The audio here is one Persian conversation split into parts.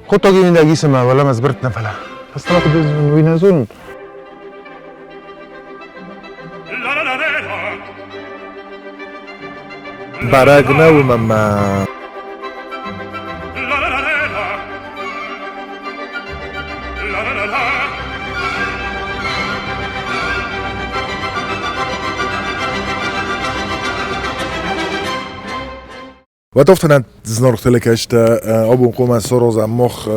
خودتا که ویندگی سمه ولم از برت نفله پس طبعا خود وینزون برگ نوم ما Wat of dan znorgtelijk is de abonkom en soroz moch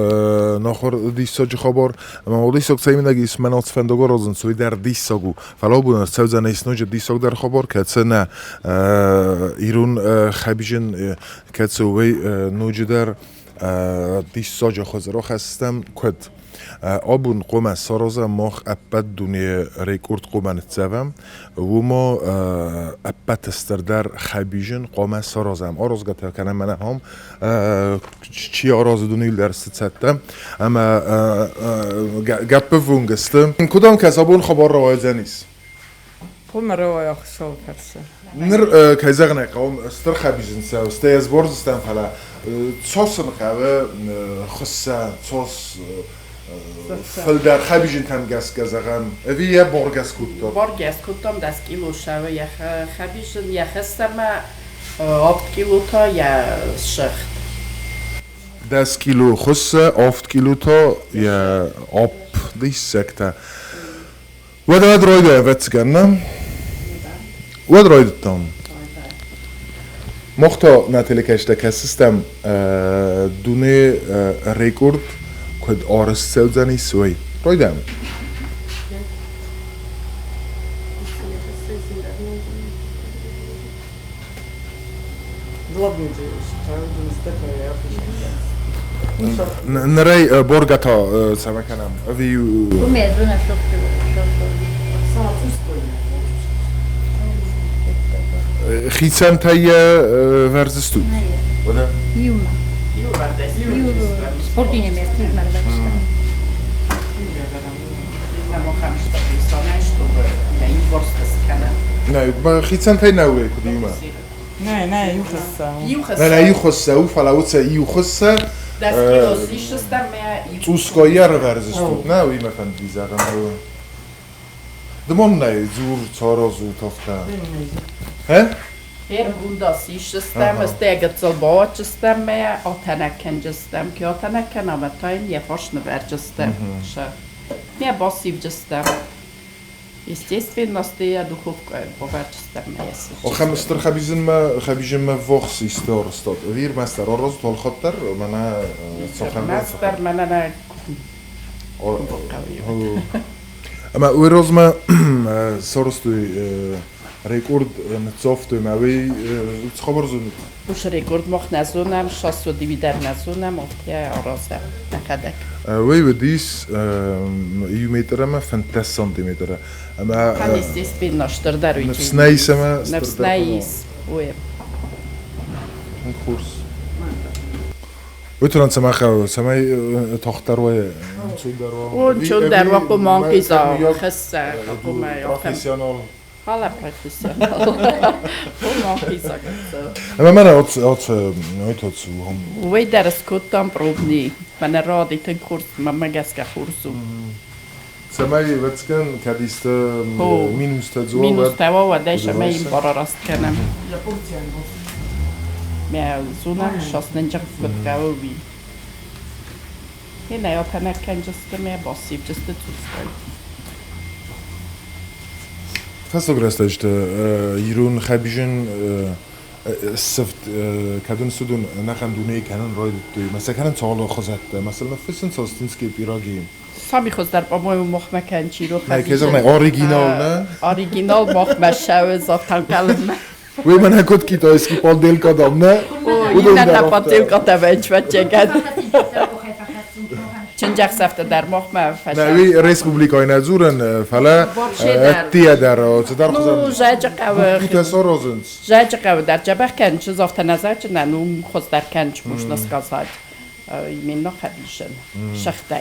nachor disog خبر ما disog سیمینگی اسم منات فندگو روزن سوی در دیساگو فلا بودن سوزن اسنوج دیساگ در خبر که نه ایرون خبیجن که سوی نوج در دیساج خزرو هستم کد آبون قوم سروز مخ ابد دنیا ریکورد قوم نتزوم و ما ابد استردر خبیجن قوم سروزم آراز گته کنم من هم چی آراز دنیل در ستم اما گپ ونگستم کدام کس آبون خبر روایت نیست قوم روایت خشال کرده نر کایزگنه قوم استر خبیجن سه استی از برز استن فلا صوص نخواه خسته صوص فلدر خبیجن تن گزگزگم اویه برگز کودم برگز کودم دست کیلو شوه یه خبیجن یه خستم 8 کیلو تا یه شخت 10 کیلو خسته 8 کیلو تا یه آب دیس سکته و ده رایده ویتگنم و رایده تام مختا نتیلکشته که سیستم دونه ریکورد کد آرس سوزنی سوی رایدم نرای برگتا سمکنم ویو خیسن تای ورزستو ولی Juma. Sportini mjesto izmar da šta. نه ما خیسن تای نوی کدیما نه یوخسه نه نه یخسه او فلاوت یو خسه دست کیلو سیشستم توسکایی رو ورزستو نه وی مثلا بیزارم دمان نه زور چارا زور تافته ها Her bunda sýstem, steget så bačestem med at henne kenjestem, ki at henne kenna med tegn, jeg forsne vergestem. Mer passivgestem. Естественно, стоя духовка поверчесtem месяц. وخمستر خبيجن ما فوخس يستور ستاد غير ماستر الرز طول خطر منا صخر ماستر منا اما ويروز ما سورستوي ريكورد نتصوفتو ماوي خبر زون وش ريكورد مخ نزونم شاستو دیویدر نزونم افتیا آرازم نکدک وی ودیس یو متر ما 50 سانتیمتر اما هنیستیس بین ناشتر در ویچی نفس نایس ما نفس نایس وی کورس ویتران سماخه سمای تختر وی چون در واقع مانکیزا خسته پروفیسیونال حالا پروفیسیونال مانکیزا اما من اوت هم وی در اسکوتام پروبنی من رادی تن کورس من گسکه کورسو سمای واتسکن کدیست مینوس تزوا مینوس توا و دیش ما این بارا راست کنم میا زونم شاست نجار کتکاو بی یه نیات هنر کنجسته میا باسیب جسته توسکای فاستو گرستشت ایرون خبیجن سفت کدوم سودون نخم دونه کنن راید توی مثلا کنن تعال خزت مثلا فسن ساستینسکی پیراگی سامی خوز در با موی مخ مکن چی رو نه که نه اوریجینال نه اوریجینال مخ مشاو زاتن کلم وی من هکوت کی تا اسکی پال دل کدام نه این نه پال دل کدام وچ وچگد چنجاق سفته در مخ ما فشار نه وی رسپوبلیکای نزورن فلا تیا در صدر خزم جاج قوه کیتا روزنز جاج قوه در جبر کن چه زافت نظر چه نه نو خوز در کن چه مش نسکازاد ایمین نخبیشن شختی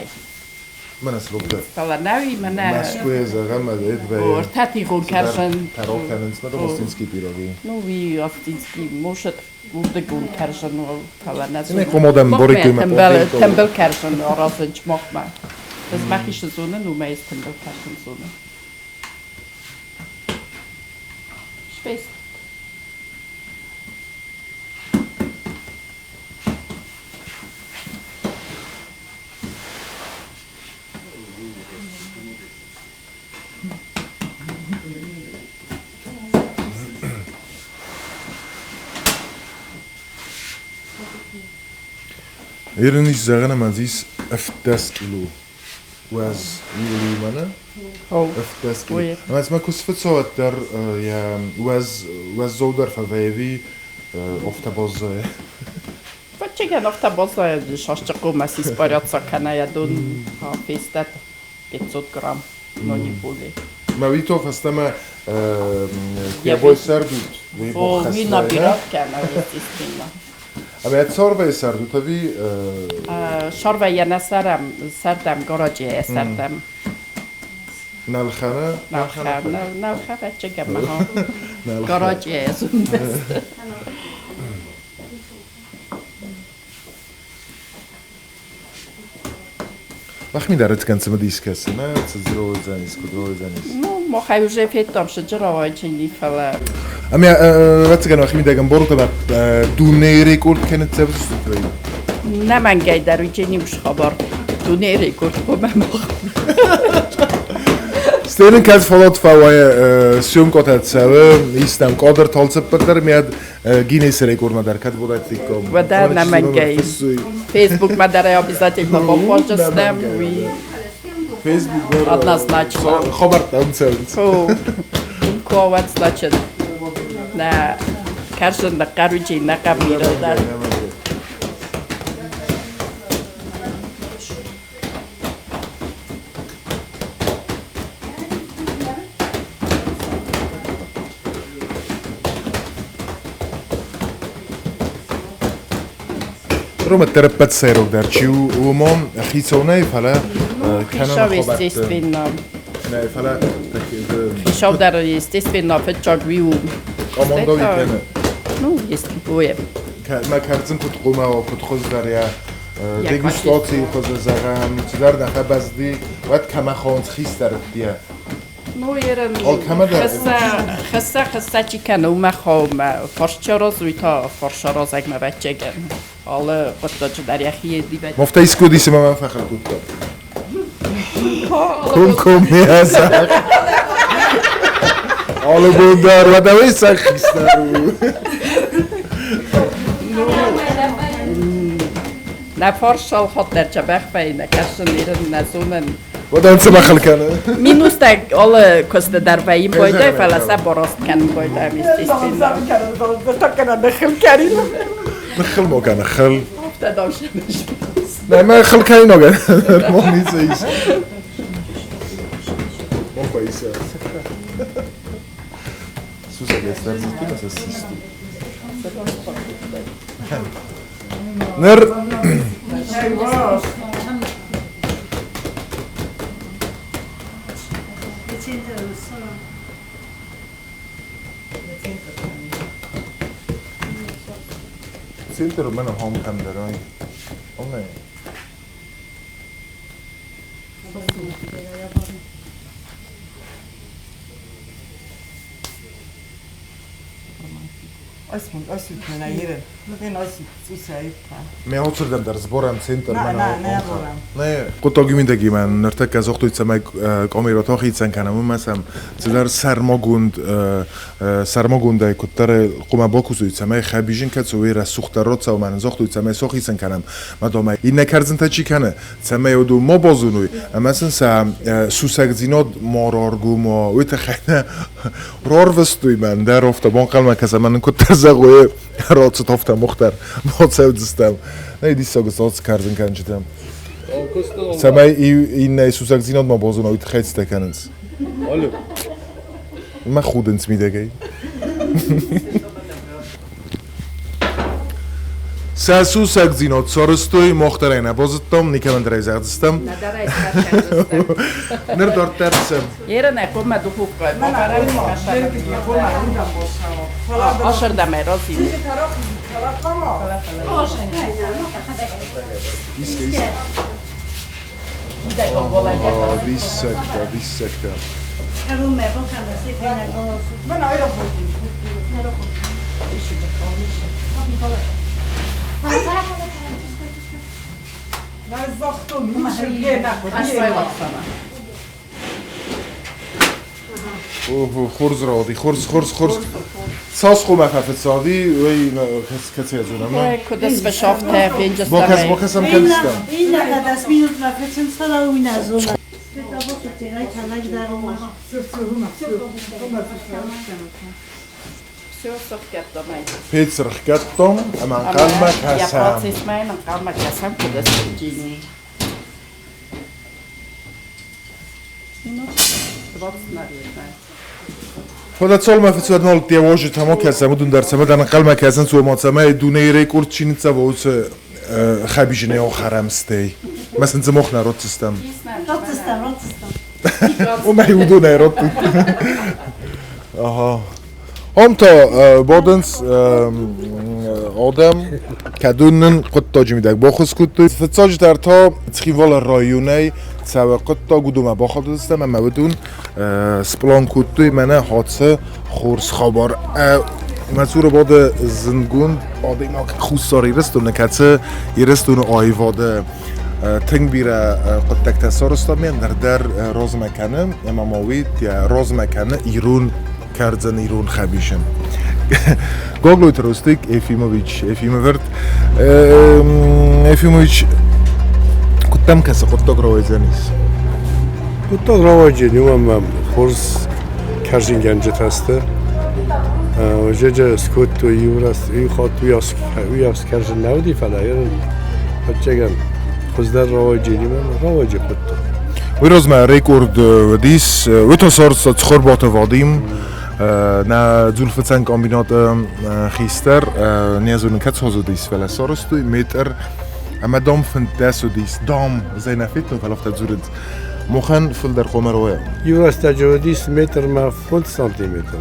من اسلوب ده فلا نوی منه مسکوی زغم مدید و ورتتی خون کرشن تراف کننس مدام استینسکی پیراگی نوی آستینسکی موشت بوده گون کرشن و فلا نزون اینه کمودم باری که تنبل کرشن آرازنچ مخمه Das mache ich so, ne? Nur meist Tempelkasten so, ne? Ich weiß. Hier nicht sagen, man sieht öfters Kilo. Was يولي مانا هو افتاس وي. كده انا اسمع كوس فتسو در يا was زودر فويفي ofta boz Почему на автобусе шашчаку маси спорятся, kana я дун фистат 500 грамм, но не более. ما بيتو فاستما يا بوي سردوت وي بو О, ми خسنا набират kana, естественно. ама я цорбе сардутави Шорва я на сардам гаражи сардам. налхана Навха бачага маха. Гаражи зундест. وقت میدارد کنسم دیسکس نه تزرو زنیس کدرو زنیس Ну, мохай уже фетом шجровой чини фала. اما وقتی کنم وقتی میدارم برو تا دونه رکورد کنه تبص توی نه من گای در چنی مش خبر. تو نه رکورد با من Stenen kaz falot faway sum kotat sawe istam qadr talsib bitar miad Guinness rekordna dar kad bodat tikom. و در نه من گای. فیسبوک ما در обязательно попользуюсь и Facebook однозначно. خبر танцевать. Фу. Ковац значит. На каждом короче на камеру да. روم التربت سيروك دارتشي ومون خيسوناي فلا Хишав естественно. نه فلا Хишав در естественно фечагвиу. командови теме. Ну, если будет. ما كارزن كنت قوما وكنت خوز داريا يا ديگوستاتي خوز زغام تدار نخا بزدي وقت كما خونز خيس دارتيا Ну, ерен. Ал кама да. Хаса чикана ума хом форшчороз уйта форшороз агма бачеген. Alla قطعه در یخی دیگه. مفتا اسکودی سه من فخر بود کم میازه آلو بودار و دوی سخیستارو نه فارشال خود در جبخ بینه کشن ایران نزونن و دان سه بخل کنه مینوس تک آل کست در ویم بایده فلسه براست کن بایده میستیستین تا کنه دخل کریم نخل مو كان نخل افتا داشته لا ما خل كاين نوغا مو نيسيس مو كويس سوسا جستر زيتي بس اسيستو نر سنتر من هم كان دراي والله Освит на Ирен. Не носит сусаипа. მე აუცილებლად და ზბორამ ცენტრ نه მანა نه نه بولم. ნე ყუტოგი მინდაგი მან ნერტა გაზოხტუიცა მაი კომირო თოხიცან კანა მომასამ ზედარ სარმოგუნდა ეკუტარე ყუმა ბოკუსუიცა მე ხაბიჟინ კაცო ვერა სუხტა როცა მან ზოხტუიცა მე სოხიცან კანამ მადომა ინა კარზნთა ჩიკანა ცამე ოდუ მობოზუნუი ამასან სა სუსაგძინოდ მორორგუმო ვითა ხანა რორვსტუი მან და როფტა ბონყალმა კაზამან კუტაზაღვე როცა თოფტა მოხტარ მოცევძსტამ ნე დისოგს ოც კარზენ კანჭდამ სამაი ინა სუსაგძინოდ მობოზუნო ვითა ხეცდა კანს ალო ما خودنس میدگی Сасу сагзинот соростуй мохтарайна бозуттом никамандрай загдстам. Надара искачем. Нэр дортерсем. Ерene come духовка. Ашырдаме розин. Виссекта. خورز رادی خورز ساس خوب مخفت سادی وی کسی از اونم کدس بشافته فینجست با کسم کنستم این نقد از مینوت مفتن سالا و این از اون پیتسرخ کتم اما قلمک Ja هستم proces mein und kann man das haben für das Genie. خودت سال مفتوحات نال دیواج تمام کسی مدون در سمت آن قلمک هستن سو ماتسمه دونه رکورد چینیت سووس خبیجنه آخرم ستی مثلا زمخ نرات سیستم و میودو نیرات آها هم تا بادنس آدم کدونن قط تاج میدک باخوز کتوی فتساج در تا تخیوال رایونه سوى قط تا گودوم باخود دستم اما بدون سپلان کتوی منه حادثه خورس خبر مسور باد زنگون آده اینا که خوستاری رستونه کتسه یه رستونه آیواده تنگ بیره قد تکتسا رستامین در راز مکنه اما ماوید یا راز مکنه ایرون کردن ایرون خبیشم گاگلوی تروستیک افیمویچ کتم کسی قطاق رویزه نیست قطاق رویزه نیوم خورز کرزین گنجت هسته و جا سکوت و یورست ای خواهد ویاس کرزین نودی فلایرن بچگم خوز در رویزه نیوم رویزه قطاق ویروز ما ریکورد دیس ویتو سارس تخور بات وادیم na zulfacen kombinat gister neazun kats hozo dis vela sorostu meter ama dom fantaso dis dom زين فيتو فلفت زورد مخن فل در قمر ويا يورس تجوديس متر ما فل سنتيمتر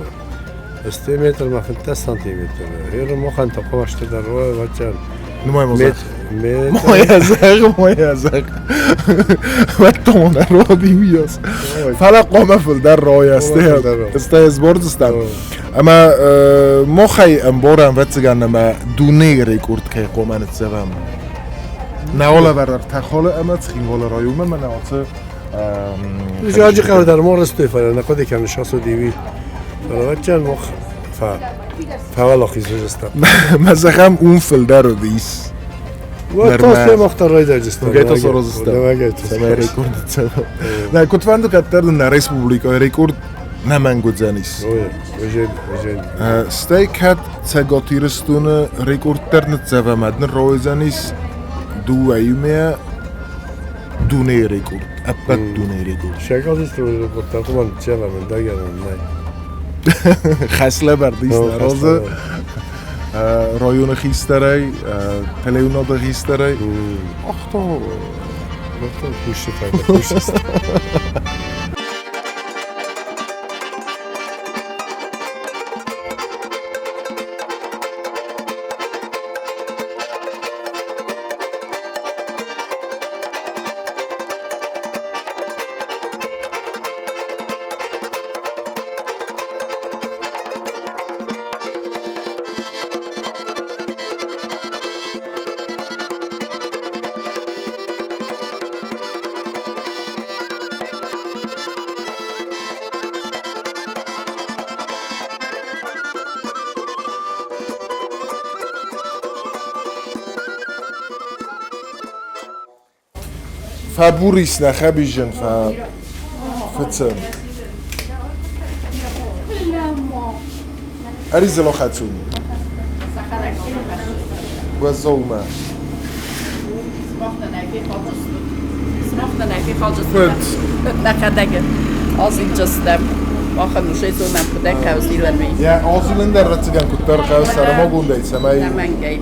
استي متر ما فل سنتيمتر هير مخن تقواش تدر وجان نماي مزاق متر زاق واتون رودي وياس فلا قوم فل در رويا استي سبورت استم اما مخي امبورم وتسگن ما دونه ريكورد كي قومن تسوام ناولا برر تخاله اما تخين ولا رايومه من ناوته جاجي قال در مورس تفعل انا قد كان شاسو ديوي فلوچن مخ فوالا خيزوجستا مثلا اون فل در ديس وتوصل مختار رايدر جستا گيتو سوروزستا سما ريكورد لا كنت فاندو كتر на республика рекорд на мангудзанис وجن стейк хат цаготирстуна рекордтернет завамадн роизанис دو ایمه دونه رکورد اپت دونه رکورد شکل است رو بطاقه من چه من داگرم نه خسله بردیست نرازه رایون خیستره تلیونا دا خیستره آختا پوشت پوشت فبوریس نخبیجن فتن أريز لو خاتون وزوما Als ik just maken we zo naar de dekhuis die we mee. Ja, als jullie daar dat ze gaan kuteren gaan, dan mogen we deze. Maar Ja, mijn gate.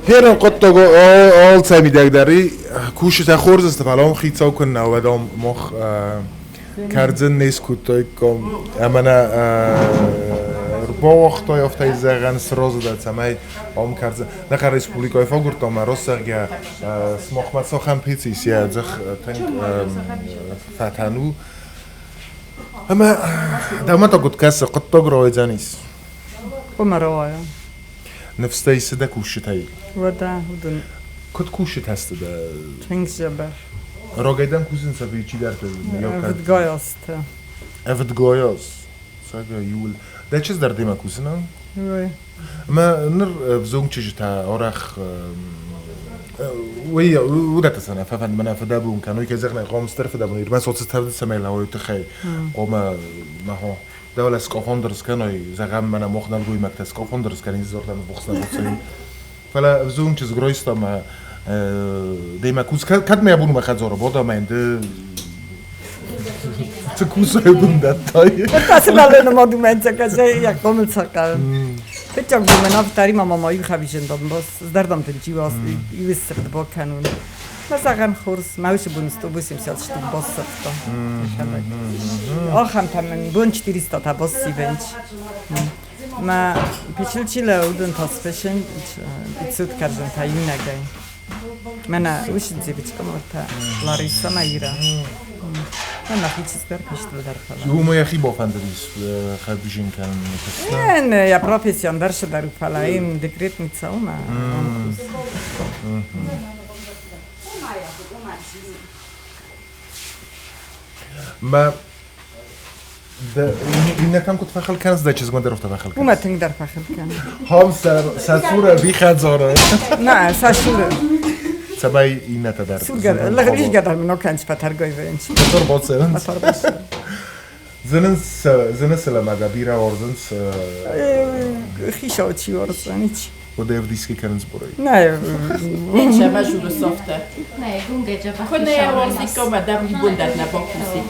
هرن قد تقول all سامي داری کوش تخورز است فلان خیلی کن و دام مخ کردن نیست کوتاه کم امنا با وقتا یافته زغن سراز داد سمی آم کردن نخیر ریسپوبلیکای فاگورت دام راستگه سماخ مسا خم پیچی سیاه زخ تنگ فتنو اما دام تا قد کس قد تقرأ جانیس ومروايا نفسي سدا كوشتاي ودا ودن كنت كوشت هست ده تنگز جبر راجعدم كوزن سبي چی در ودگایست افت گایاس ساگا یول ده چیز در دیما کوزنم وی ما نر بزوج چجتا أورخ ويا وده تسنى ففن منا فدابون كانوا يكزغنا قوم استرف دابون يرمى صوت استرف سميلا هو يتخي قوم ما هو دولة سكافندرز كانوا يزغم منا مخنا الجوي مكتب سكافندرز كانوا يزورنا بخصنا بخصين فلا بزوج چیز گرویستا ما دیما کوز کد میابونو مخد زورا بادا من ده تکوسای بوندت تایی Personalne monumente, kaže, jak pomilcaka. Pečak by me navtari mama moji chavižen dom bos, zdardam ten čivas, i vysrd bokanun. Ma zagan khurs, ma už bun 180 štuk bos srto. Ocham tam bun 400 ta bos si venč. Ma pečilčile udun ta spešen, bicud karžen ta imnagaj. Mena ušin zibička morta, Larissa Maira. أنا في تستر كشتل درفلا. هو ما يخي بافندريس خديجين كان. يعني يا بروفيسيون درش درفلا إن دكريت متساومة. ما ده إنك كم كنت فخل كان زد چیز قدر رفته فخل. وما تقدر فخل كان. هم ساسورة بيخد زاره. نه ساسورة. سبای این نتدار. سوگر. لغریش قدر منو کنچ پترگای وینچ. پتر باطن. پتر باطن. زنس لما بیرا ورزنس. خیشا و چی ورزنیچ. و دیو دیسکی کنن زبوری. نه. اینجا مجور سافته. نه گونگه جبه. کنه یه ورزی که مدام یبوندت نباکوسی.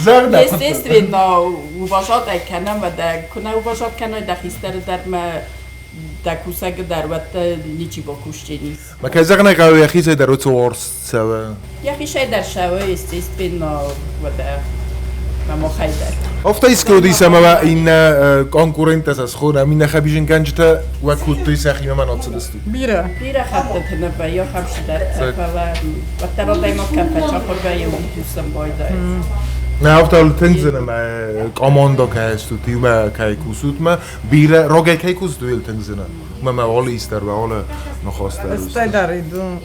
زرد. است وینا وباشات کنم و در کنه وباشات کنه دخیستر در ما دکوسگ در وقت نیچی با کشتی نیست. ما که زغنا قوی یخی زد در تو ورس سوا. یخی شاید در شوه است بینا و در ما خیلی. افتا اسکودی سما این کنکورنت از خود امین خبیجن کنجتا و کوتی سخیم من آتشدستی. بیره. بیره خطت نبا یا خمش در تفاوت و ترا دایما کم پچاپور بایی و دوستم بایده. نه افتا تنگزنم کاماندا که است تو تیما که کوسوت ما بیره راگه که کوس دویل تنگزنم ما موالی است در واقع نخواسته است. استعداری دون.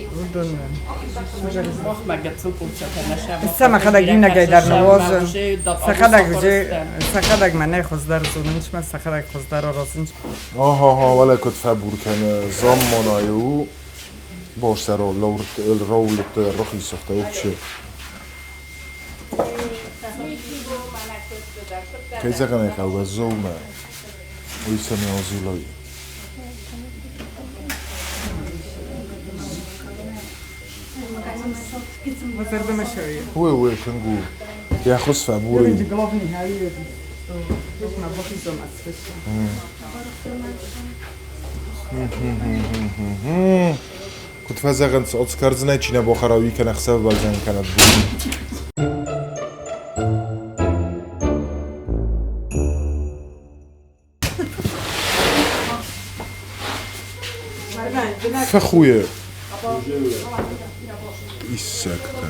مخ مگه تو پوچه نشم. سما خدا گینا گیدار نوازن. سخداگ من خوز در زونش من سخداگ خوز در رازنش. آها ولی کد فبور کنه زمانایو باش سر رولت رخی سخته وبشه. که زغنه خو زوما ويسمي وزيلوي وزرد مشاوية وي كنقول يا خص فابوري كنت فازغن صوت سكارزنا تشينا بوخراوي كان حساب بالزان كانت فخويا السكتة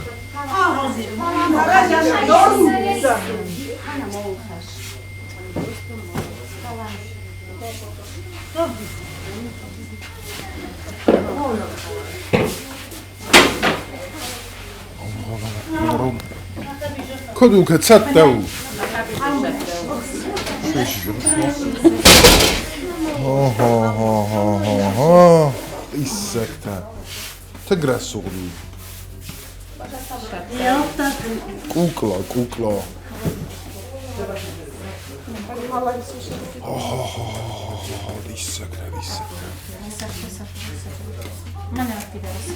كدو كتسطو ها السكتة تقرأ الصغري كوكلا دي السكتة ما نعرف كده بس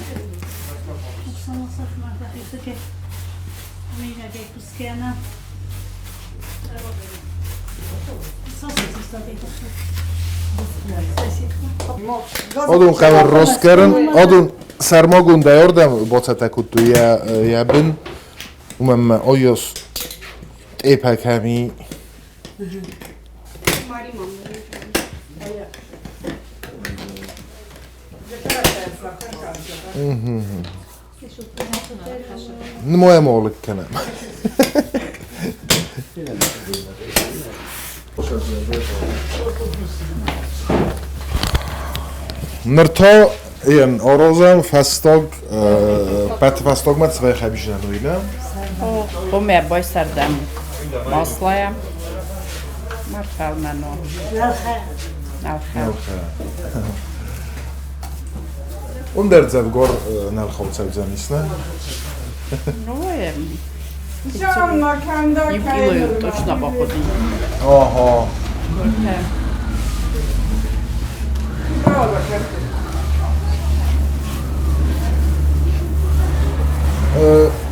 Odun qavar rostkerin, odun sarmogun da yordam botsatakutu ja bin. Umam oyos epakami. Moja molik kenem. Nrto ilyen orozem, fastog, pat fastogmat sve habijanoina. Po me boj sardem maslaja. Mar felmeno. Nalha. Underdzev gor nalxovcev zanisne. No je. Canna kanda Jubiluju точно походи. Aha.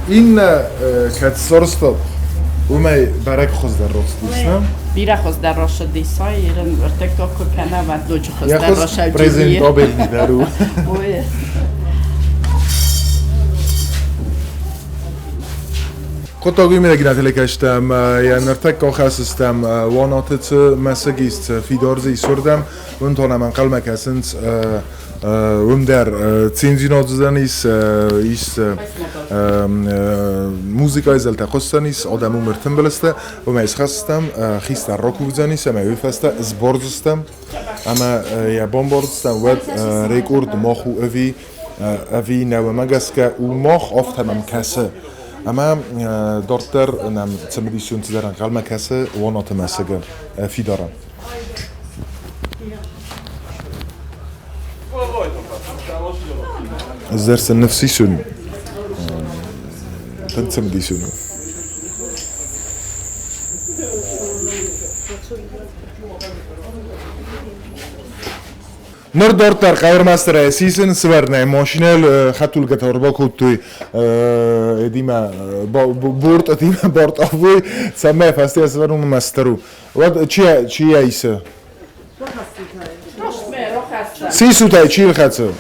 In kad sorsto umej barek xozdar rostisna. Bira xozdar roša disaj, jedan vrtek toko kanava dođu Ja xozdar roša xos prezent obelni daru. Oje. Kotog imedegina telekashtam ja nrtek koxasistam wanotets masagist fidorzi surdam untona man qalmak asens under cinzinodzdanis is muzika ezelta khostanis odam umertem beleste uma is khastam khista rokuvzanis ama ufasta zbordstam ama ja bombordstam web rekord mochu avi nawe magaska u moch oftanam kasse ama dorter nam tsamedisiun tzaran qalma kasse wonota masaga fidora الزرس النفسي شنو؟ تنسمدي شنو؟ نردور تر غير ماستر سيزن سوارنا ماشينال خطول قطار باكوتوي ديما بورت ديما بورت أفوي سماه فاستي سوارنا ماسترو واد چيا إيسا؟ سيسو تاي چيل خاتسو؟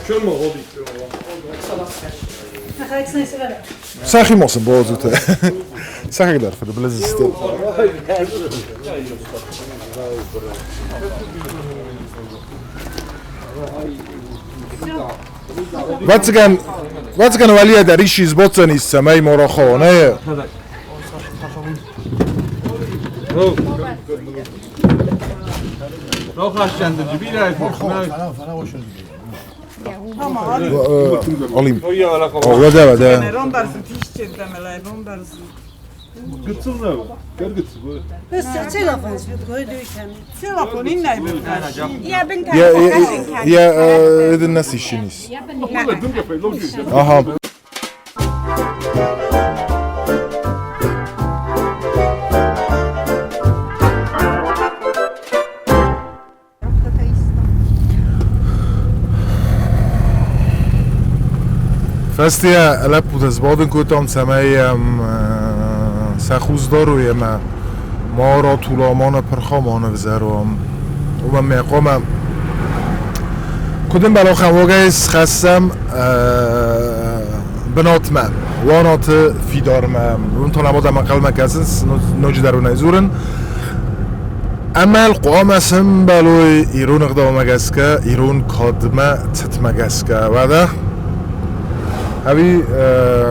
Saxim olsun boğazıta. Saxi kadar fırı bilez işte. Vatsgan valiya da rishi zbocani samay moroxo, ne? Roxaşlandıcı bir ay Olim. Vada vada. Rombarsın tişçi demele, rombarsın. Gıtsın ne? Gör gıtsın. telefon koyduyken. Telefon inne bir. Ya edin nasıl işiniz? Aha. Festia lepu da zbodin kutom samayam saxuzdoru yema moro tulamona perxomona vzarom و من قومم کدوم بلا خواگیس خستم بنات من وانات فیدار من اون طلبات من قلم کسنس نوجی درو نزورن عمل قوام اسم بلوی ایرون اقدام مگسکه ایرون کادمه تت مگسکه و ده همی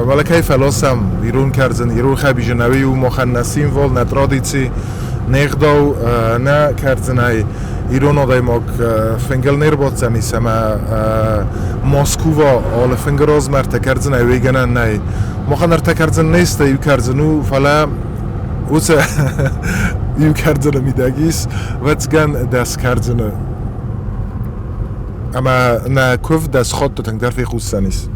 ولی که فلاسم ایرون کردن ایرون خبی جنوی و مخنثین ول ندرادیتی نقداو نه کردن های ایران آدای ماک فنگل نربات نیستم مسکو آل فنگراز مرد کردن های ویگنن نه مخنر تکردن نیست ایو کردنو فلا اوت ایو کردن میدگیس واتگن دست کردن اما نه کف دست خود تو تنگ در فی خوست نیست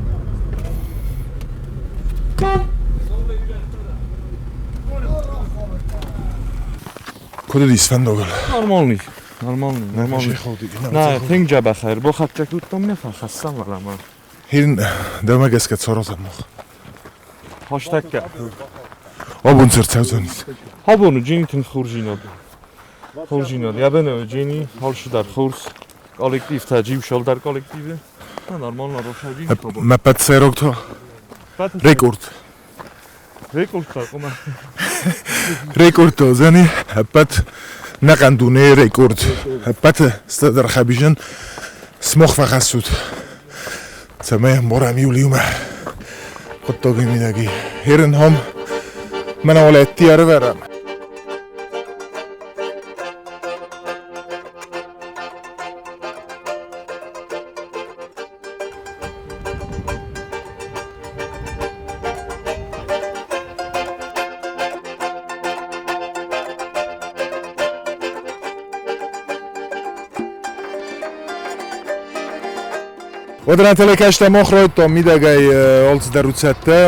کدوم دیسفند دوگل Нормальный. Нормальный. نه تنگ جا بخیر با خط چکوتم نفر خستم ولی من هین دمه گس که چهارازم مخ هاشتگ کرد آبون سرچوزونیست ها بونو جینی تن خورجیناد یا بنو جینی حال شو در خورس kollektiv tajiv shol dar kollektivi. Normalno rošaji. Mepet serokto. Rekord. Rekord qoma. Rekordto zani hepet naqandune rekord. Hepet stadar khabijin smokh fakhasut. Tsame moram yuliuma. Qottogi midagi. Herin hom mana oleti arveram. Odranatele kashta mokhroyd to midagay olts darutsatda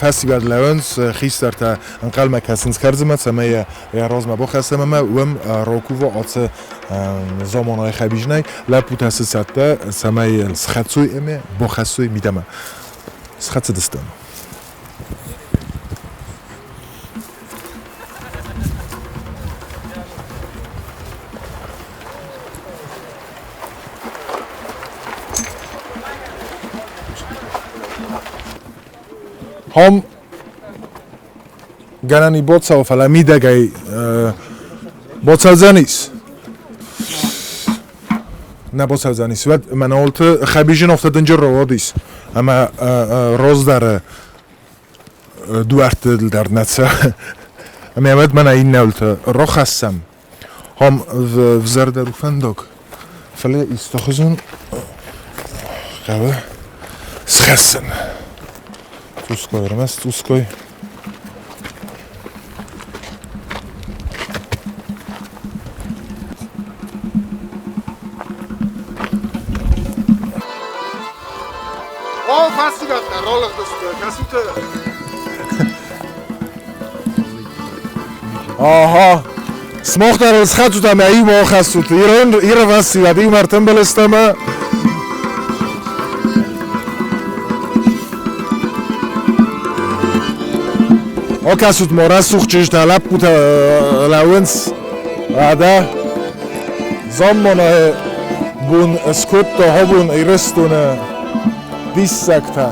festival lawns xistarta anqalma kasins karzma samaya ya rozma bo khasamama wam rokuvo ots zamonay khabijnay la putasatda samay skhatsoy eme bo khasoy midama skhatsdistan هم گرانی بوتسا و فلا میدگای بوتسا زنیس نه بوتسا زنیس و من اولت خبیجن افتادن جر روادیس اما روز در دوارت در نتسا اما امد من این نولت رو خستم هم وزر در فندق فلا استخزون قوه سخسن Tuskoj, raz tuskoj. O, festival, roller dostoj, kasute. Aha. Smochtar z chatu tam ja imo chasut. Ira festival, imar tembelestama. Okasut mora suchcish da lapputa lawens ada zammona bun skutta hobun irestuna dissakta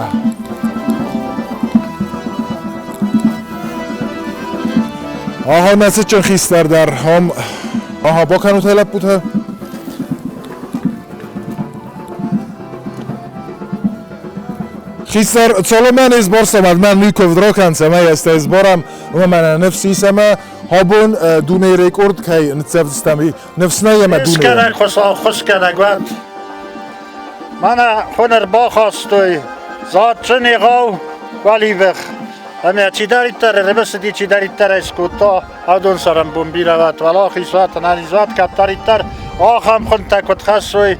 aha nasichin xistar dar ham aha bokanut lapputa خیستر چالو من از بارسام من نیکو دراکن سما است از بارم و من نفسی سما هابون دونه رکورد که نتسافستمی نفس نه ما دونه. اسکر خوش کنه گوت. من خونر با خواستوی زاد چنی غاو ولی بخ. اما چی داری تر ربس دی چی داری تر اسکوتا آدون سرم بومبی روات ولی خیسات نریزات کتری تر آخام خون تکت خستوی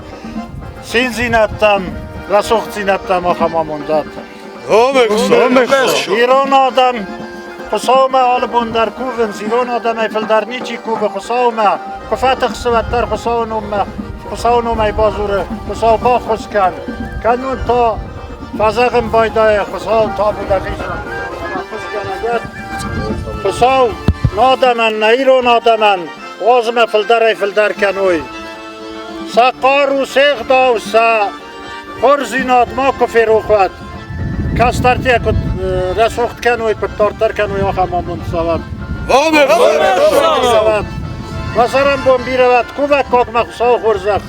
سینزینتم رسوخت زینتم آخام آموندات. ایران آدم خسومه آل بندر کوفن ایران آدم ایفل در نیچی کوفه خسومه کفت خسوتر خسومه بازوره خسو با خوش کن کنون تا فزاقم بایدای خسو تا بوده خیشن خسو نادمن نه ایران آدمن وازم ایفل در کنوی سا قارو سیخ داو سا خورزینات ما کفی رو خود کسترتی اکت رسوخت کنوی پتارتر کنوی آخه ما منتصوات و سرم بومبی روید کوبک کاک مخصا و خورزخ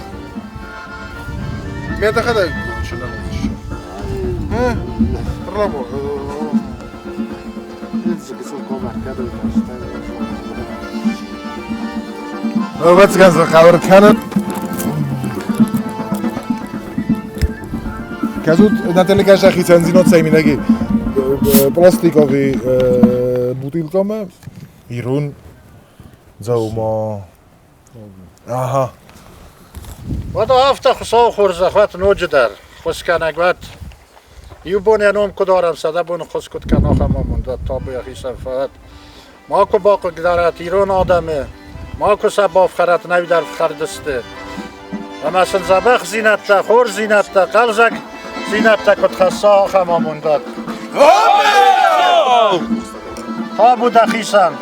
میاده خدا شده رابو وقت کنز خبر کنن کازود نتیلی کاش خیلی تنزینات سیمینگی پلاستیکوی بوتیلکامه ایران زوما آها و دو هفته خصا و خورزخ وقت نوجه در خوش کنگ وقت یو بونی انوم کدارم سده بون خوش کد کن آخه ما منده تا بوی خیسر فقط ما که باقی گدارت ایران آدمه ما که سباف خرد نوی در خردسته و مثلا زبخ زینت ده خور زینت ده قلزک زینت ده کد خصا آخه ما منده تا بوده خیسن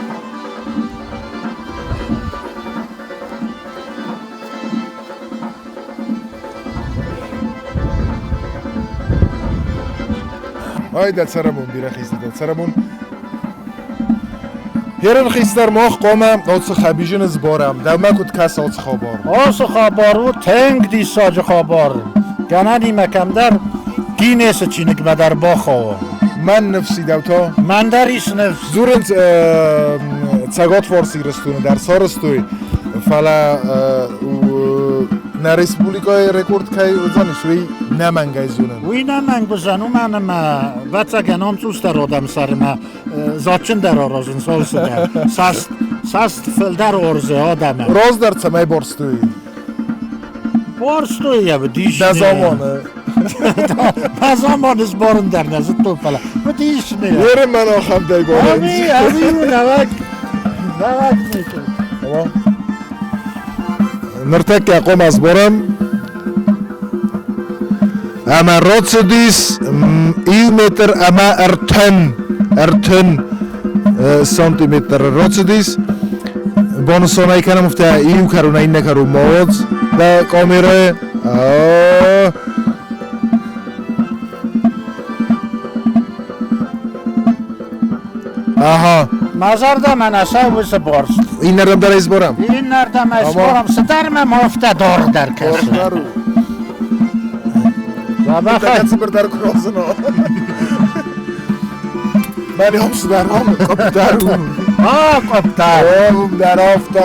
های در سرمون بیره خیسته در سرمون هرن خیستر ماخ قامم آتس خبیجن از بارم در مکود کس آتس خوابار آس خابارو تنگ دی ساج خابار گنانی مکم در گینیس چینک بدر باخوا من نفسی دوتا من در ایس نفس زورن цагات فارسی رستونه در سارستوی فلا نه ریسپولیکای رکورد که زنی سوی نمنگای زونن وی نمنگ بزنو منم وطا گنام توست در آدم سرم زاچن در آرازن سالس در سست فل در آرزه آدمه راز در چمای بارستوی بارستوی یا دیش در زمانه زمان از بارن در نزد تو فلا دیش نه یه من آخم دی باره امی نوک میتون نرتک قوم از بارم اما راتس دیس ایو متر اما ارتن سانتیمتر راتس دیس بانسانه کنم افته ایو کرو نه این نکرو مواد در کامیره آها مازار دا من اصلا ویس بارست این نردم در ایز بارم این نردم از بارم سترم مافته دار در کسی زبخه دکت سپر در کرازنا من هم سدرم کپترو کپتر در آفته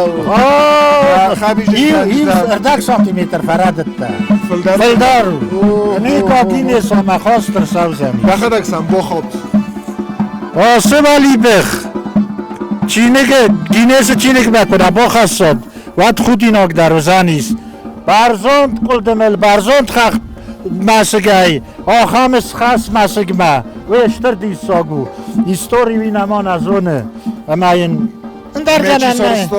این اردک سانتیمتر فردت تا فلدارو نیکا گینیس و مخواست در سو زمین بخدکسم بخواد آسه ولی بخ گینیس چینک بکنه بخواست شد وقت خود ایناک در وزنیست برزاند کلدمل برزاند خخ مسگای آخامس خاص مسگما وشتر دی ساگو هیستوری وینمان از اونه اما این در جنن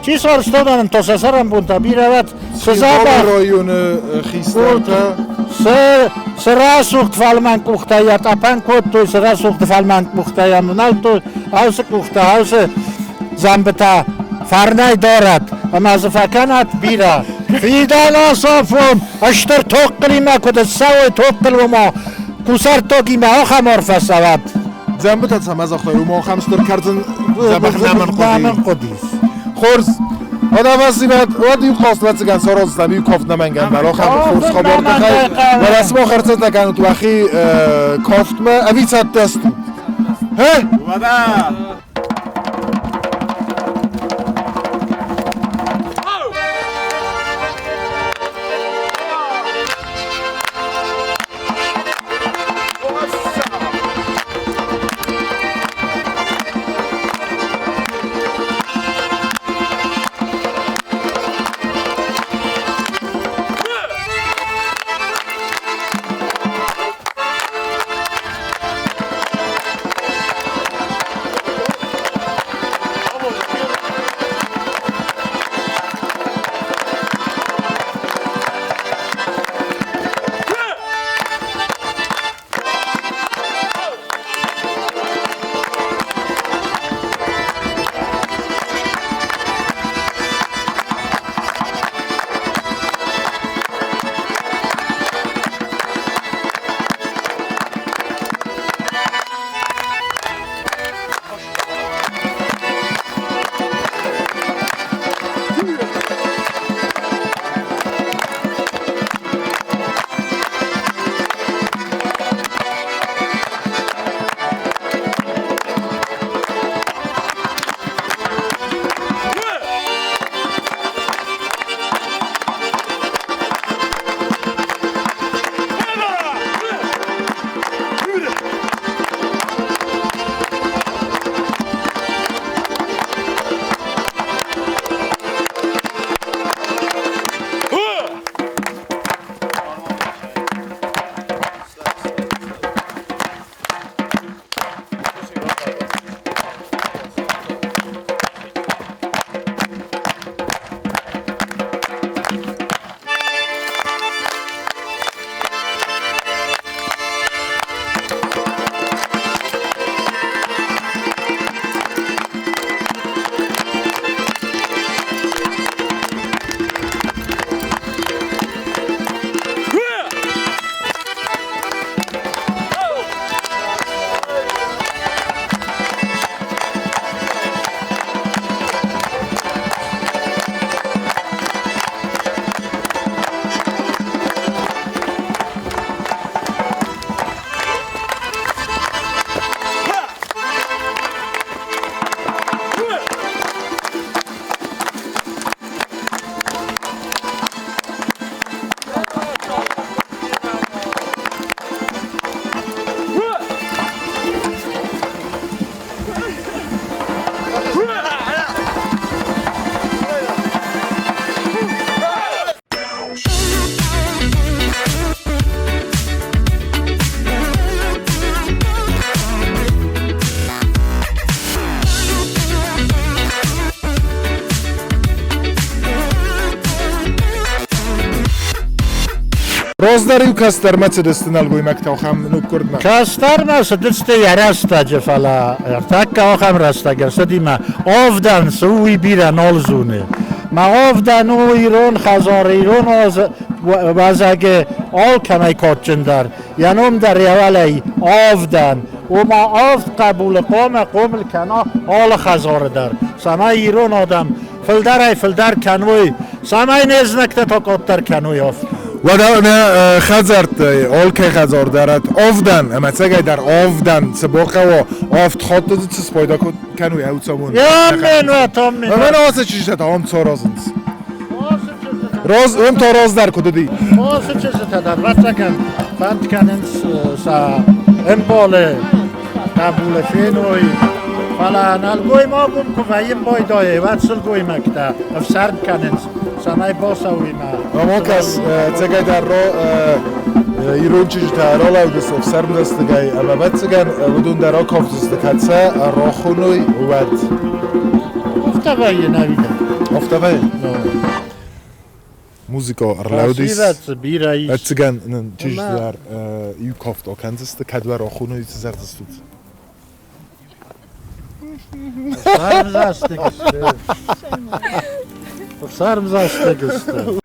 چی سارستا دانم تا سسرم بونتا بیرود سزا رایون خیستانتا سرا سوخت فالمان کوخته یا تپن کود توی سرا سوخت فالمان کوخته یا منال توی هاوس کوخته هاوس زنبتا فرنای دارد اما از فکنت بیره فیدالا صافون اشتر توقلی ما کد سوی توقل و ما کوسر توقی ما آخه مرفه سود زنبتا تسم از اخوی رو ما خمستر کردن زبخ نمن قدیس خورز آدم هستی باید یو خواست باید سگن سار آزستم یو کافت نمنگن برا خم خورز خبار دخل و رسم آخر چت نکن تو اخی کافت ما اوی چت دست بود راز داری کاستر متدستن الگوی مکتاو خم نوب کرد نه کاستر نه دست یارستا جفلا ارتاک آخام راستا گرسدی ما آفدان سوی بیرن آلزونه ما آفدان و ایران خزار ایران وزاگه آل کمی کاتچندر یانم در یوالی آفدان و ما آفد قبول قوم الکنا آل خزار در سمای ایران آدم فلدر کنوی سمای نزنکت تا کاتر کنوی آفد و نه خزرت آل که خزار دارد آفدن اما چگه در آفدن سباقه و آفد خواهد دادی چیز پیدا کنوی اوت سامون یا منو تام منو من آسه چیزی تا هم چه رازنز راز اون تا راز در کدو دی آسه چیزی تا در وقتکن بند کنن سا امباله قبول فینوی فلان الگوی ما بوم که ویم بایدایه واتسل گوی مکتا افسر کنن سنای باسوی ما اما کس چگه در را ایران چیزی تا را لودست افسر مدست گای اما بعد چگه ودون در را کافتست کتسه را خونوی ود افتوایی نویده افتوایی موزیکا ارلاودیس بیرایی چگه چیزی در ایو کافت آکنزست کدو را خونوی چیز زردست Sarım zastıgıstı.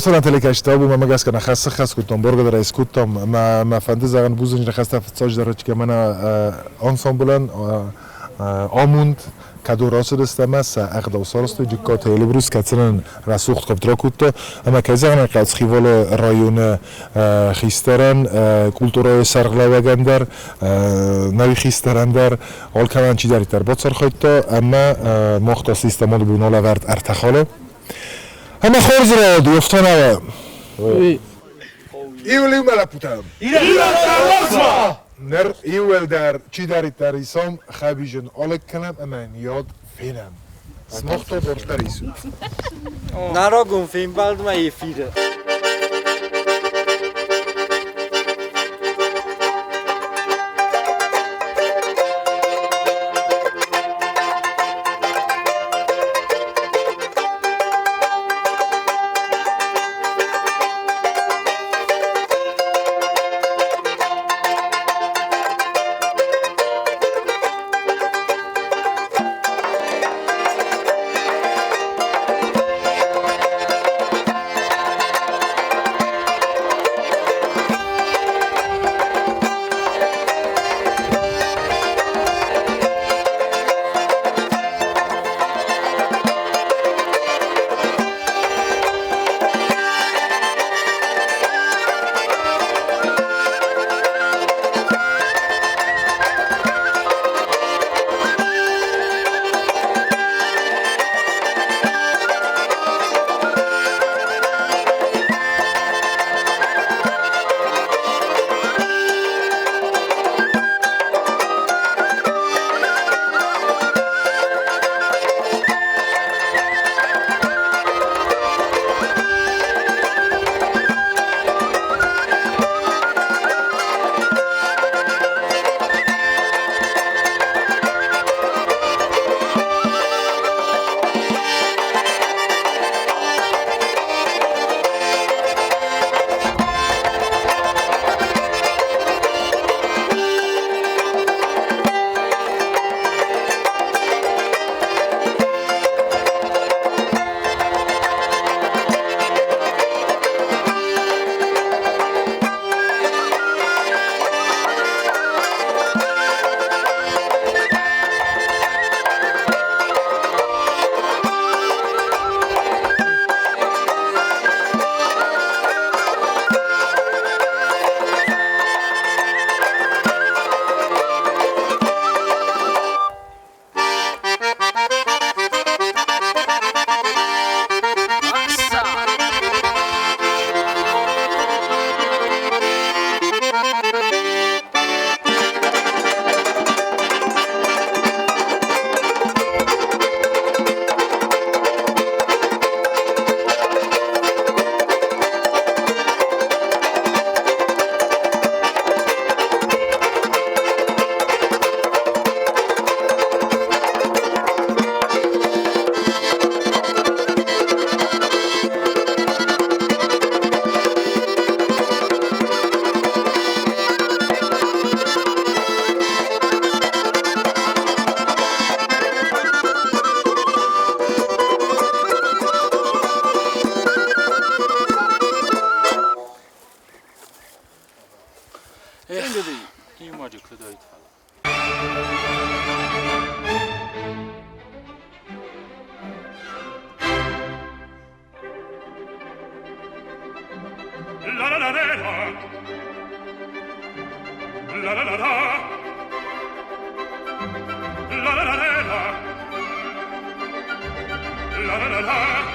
Sono telekashta bu ma gaska na khassa khas kutam borga da rais kutam ma fantazagan buzun da khasta fatsaj da rachka mana ensemblen amund kadorası da istemez aqda usarsto dikkat elbrus katran rasuq qabdrakut ama kazagna qaz xival rayon xistaran kulturaya sarg'lavagandar navi xistarandar olkaman chidaritar botsar khoytda amma muxtas istemal bu nolavard artaxolo اما خورز را دوفتان اوه ایولی ملا پوتم ایول در چی دارید در ایسام خبیجن آلک کنم اما یاد فینم سماخت و برشتر ایسو Narogum film bald ma efire. La la la la la la la la la la la la la la la la